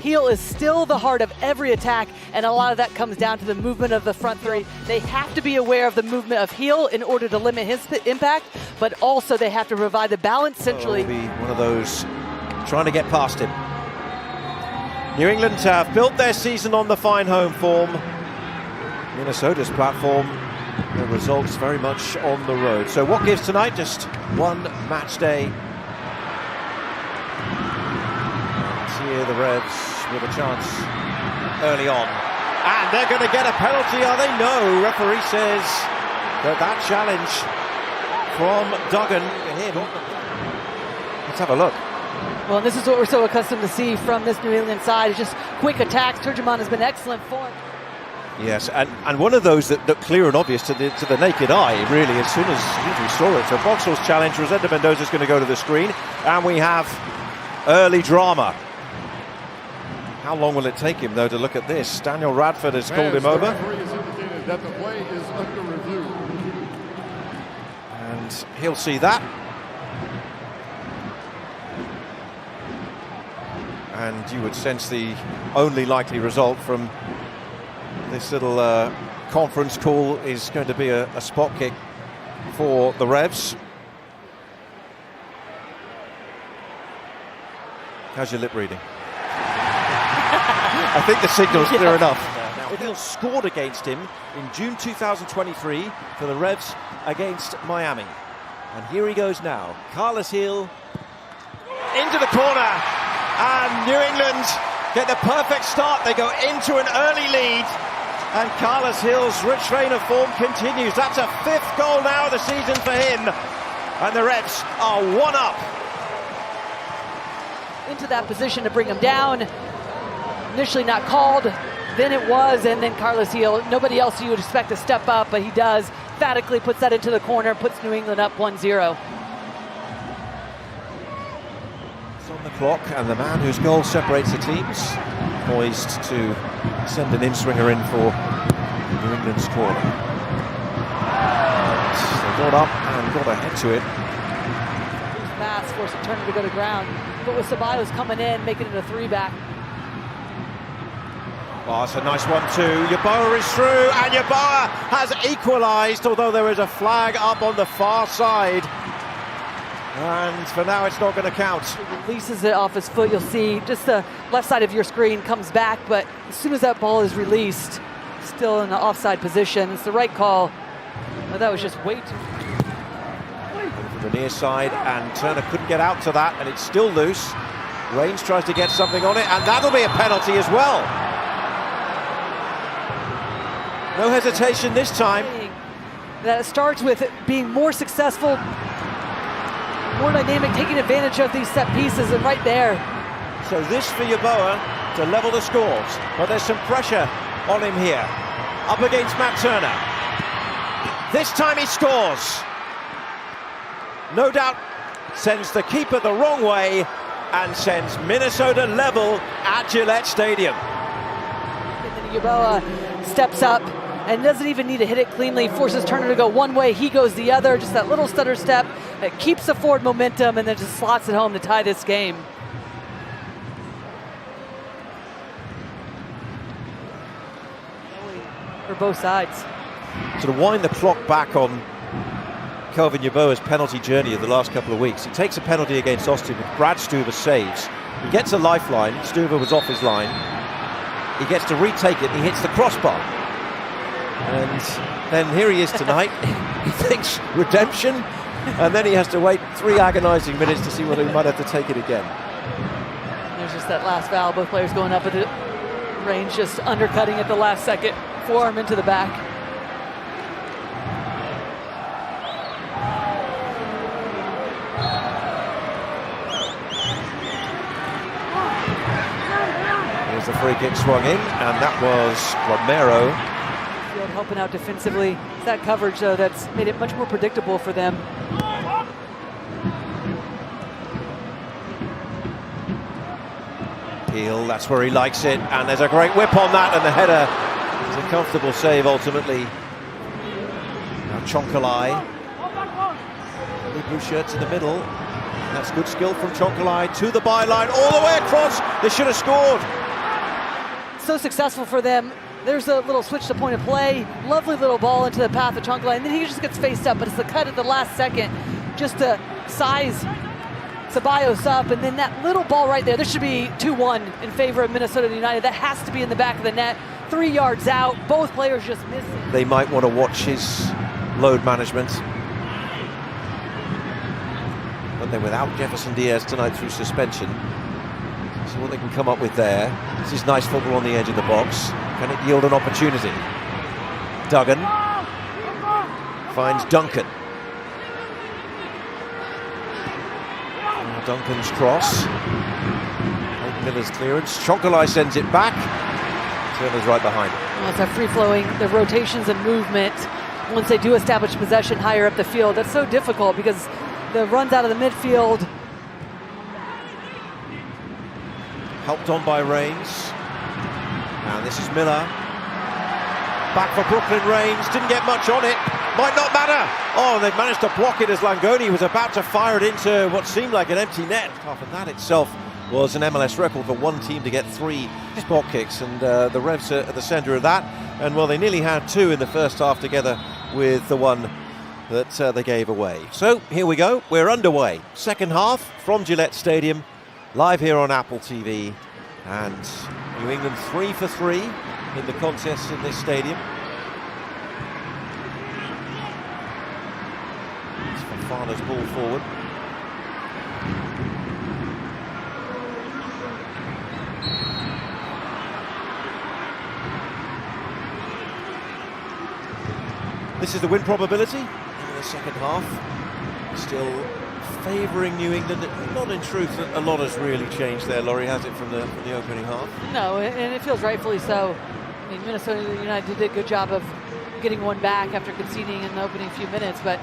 Heel is still the heart of every attack, and a lot of that comes down to the movement of the front three. They have to be aware of the movement of Heel in order to limit his impact, but also they have to provide the balance centrally. It'll be one of those trying to get past him. New England have built their season on the fine home form. Minnesota's platform, the results very much on the road. So what gives tonight? Just one match day. And here the Revs with a chance early on. And they're going to get a penalty, are they? No, referee says that challenge from Duggan. Let's have a look. Well, and this is what we're so accustomed to see from this New England side. It's just quick attacks. Turgeman has been excellent for it. Yes, and one of those that look clear and obvious to the naked eye, really, as soon as we saw it. So Boxall's challenge, Rosenda Mendoza's going to go to the screen, and we have early drama. How long will it take him, though, to look at this? Daniel Radford has called him over. The referee has indicated that the play is under review. And he'll see that. And you would sense the only likely result from this little conference call is going to be a spot kick for the Revs. How's your lip reading? I think the signal's clear enough. Now, Hill scored against him in June 2023 for the Revs against Miami. And here he goes now. Carlos Hill into the corner. And New England get the perfect start. They go into an early lead. And Carlos Hill's rich reign of form continues. That's a 5th goal now of the season for him. And the Revs are 1 up. Into that position to bring him down. Initially not called, then it was, and then Carlos Hill, nobody else you would expect to step up, but he does. Emphatically puts that into the corner, puts New England up 1-0. It's on the clock, and the man whose goal separates the teams, poised to send an in-swinger in for New England's corner. They got up and got ahead to it. Fast, forcing Turner to go to ground, but with Ceballos coming in, making it a 3-back. Oh, it's a nice one too. Yeboah is through, and Yeboah has equalised, although there is a flag up on the far side. And for now, it's not going to count. He releases it off his foot. You'll see just the left side of your screen comes back, but as soon as that ball is released, still in the offside position. It's the right call. But that was just way too... From the near side, and Turner couldn't get out to that, and it's still loose. Raines tries to get something on it, and that'll be a penalty as well. No hesitation this time. That it starts with being more successful, more dynamic, taking advantage of these set pieces, and right there. So this for Yeboah to level the scores, but there's some pressure on him here. Up against Matt Turner. This time he scores. No doubt sends the keeper the wrong way and sends Minnesota level at Gillette Stadium. And then Yeboah steps up and doesn't even need to hit it cleanly, forces Turner to go one way, he goes the other, just that little stutter step that keeps the forward momentum and then just slots it home to tie this game. For both sides. So to wind the clock back on Kelvin Yeboah's penalty journey of the last couple of weeks, he takes a penalty against Austin, which Brad Stuver saves. He gets a lifeline, Stuver was off his line. He gets to retake it, and he hits the crossbar. And then here he is tonight. He thinks redemption, and then he has to wait 3 agonizing minutes to see whether he might have to take it again. There's just that last foul, both players going up at the range, just undercutting at the last second, forearm into the back. Here's the free kick swung in, and that was Romero. Helping out defensively. It's that coverage, though, that's made it much more predictable for them. Peel, that's where he likes it, and there's a great whip on that, and the header is a comfortable save ultimately. Now Chonkalai, the blue shirts in the middle. That's good skill from Chonkalai to the byline, all the way across. They should have scored. so successful for them. There's a little switch to point of play. Lovely little ball into the path of Chonkalai, and then he just gets faced up, but it's the cut at the last second just to size Ceballos up, and then that little ball right there. This should be 2-1 in favor of Minnesota United. That has to be in the back of the net. 3 yards out. Both players just missing. They might want to watch his load management. But they're without Jefferson Diaz tonight through suspension. See what they can come up with there. This is nice football on the edge of the box. Can it yield an opportunity? Duggan finds Duncan. Now Duncan's cross. Miller's clearance. Chonkalai sends it back. Turner's right behind it. Well, it's a free-flowing, the rotations and movement. Once they do establish possession higher up the field, that's so difficult because the runs out of the midfield. Helped on by Reigns. And this is Miller. Back for Brooklyn. Reigns didn't get much on it. Might not matter. Oh, they've managed to block it as Langoni was about to fire it into what seemed like an empty net. And that itself was an MLS record for one team to get 3 spot kicks, and the Revs are at the centre of that. And well, they nearly had 2 in the first half together with the one that they gave away. So here we go. We're underway. Second half from Gillette Stadium, live here on Apple TV. And New England 3 for 3 in the contest in this stadium. It's Fofana's ball forward. This is the win probability in the second half. Still favouring New England. Not in truth that a lot has really changed there, Laurie, has it, from the opening half? No, and it feels rightfully so. I mean, Minnesota United did a good job of getting one back after conceding in the opening few minutes, but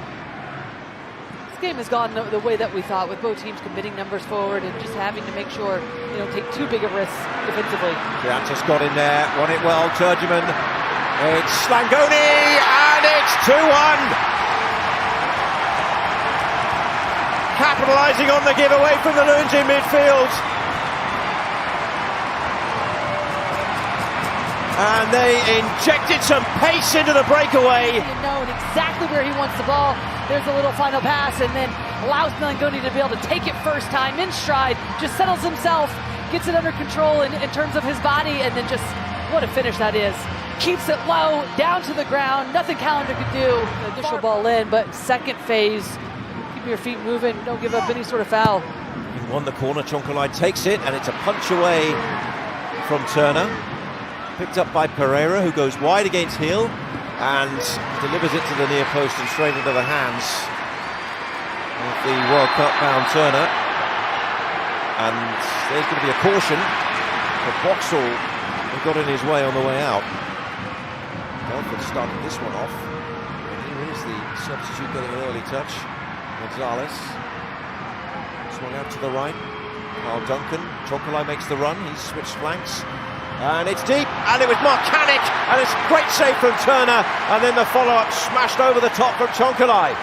this game has gone the way that we thought, with both teams committing numbers forward and just having to make sure you don't take too big a risk defensively. Giannis got in there, won it well, Turgeman. It's Langoni, and it's 2-1. Capitalising on the giveaway from the Loons in midfield. And they injected some pace into the breakaway. Knowing exactly where he wants the ball. There's a little final pass, and then allows Langoni to be able to take it first time in stride, just settles himself, gets it under control in terms of his body, and then just, what a finish that is. Keeps it low, down to the ground, nothing Callender could do. The initial ball in, but second phase, keep your feet moving, don't give up any sort of foul. He won the corner, Chonkalai takes it, and it's a punch away from Turner. Picked up by Pereira, who goes wide against Hill, and delivers it to the near post and straight into the hands of the World Cup bound Turner. And there's going to be a caution for Boxall, who got in his way on the way out. Belford started this one off. And here is the substitute getting an early touch. Gonzalez swung out to the right. Carl Duncan. Chonkalai makes the run. He's switched flanks. And it's deep. And it was Marcanic. And it's a great save from Turner. And then the follow-up smashed over the top from Chonkalai.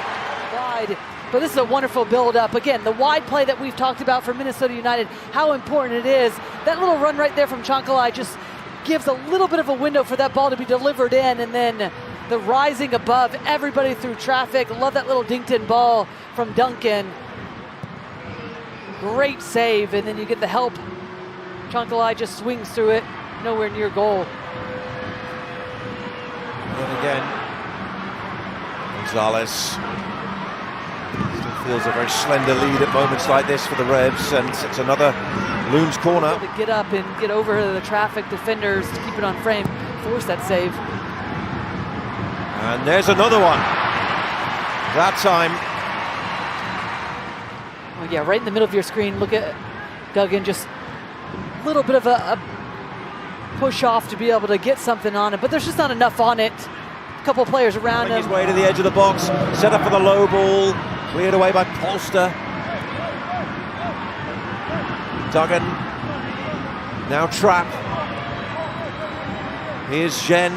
Wide. But this is a wonderful build-up. Again, the wide play that we've talked about for Minnesota United, how important it is. That little run right there from Chonkalai just gives a little bit of a window for that ball to be delivered in, and then the rising above everybody through traffic. Love that little dinked-in ball from Duncan. Great save, and then you get the help. Chonkalai just swings through it, nowhere near goal. And again, Gonzalez still feels a very slender lead at moments like this for the Revs, and it's another Loons corner. To get up and get over the traffic defenders to keep it on frame, force that save. And there's another one. That time. Well, yeah, right in the middle of your screen, look at Duggan, just a little bit of a push off to be able to get something on it, but there's just not enough on it. A couple of players around him. His way to the edge of the box, set up for the low ball, cleared away by Polster. Duggan, now Trapp. Here's Zhen.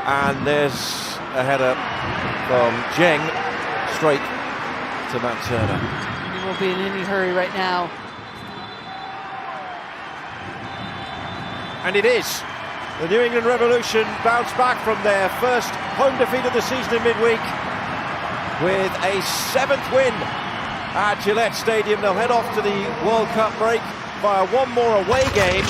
And there's a header from Zheng straight to Matt Turner. He won't be in any hurry right now. And it is. The New England Revolution bounced back from their first home defeat of the season in midweek with a 7th win at Gillette Stadium. They'll head off to the World Cup break via one more away game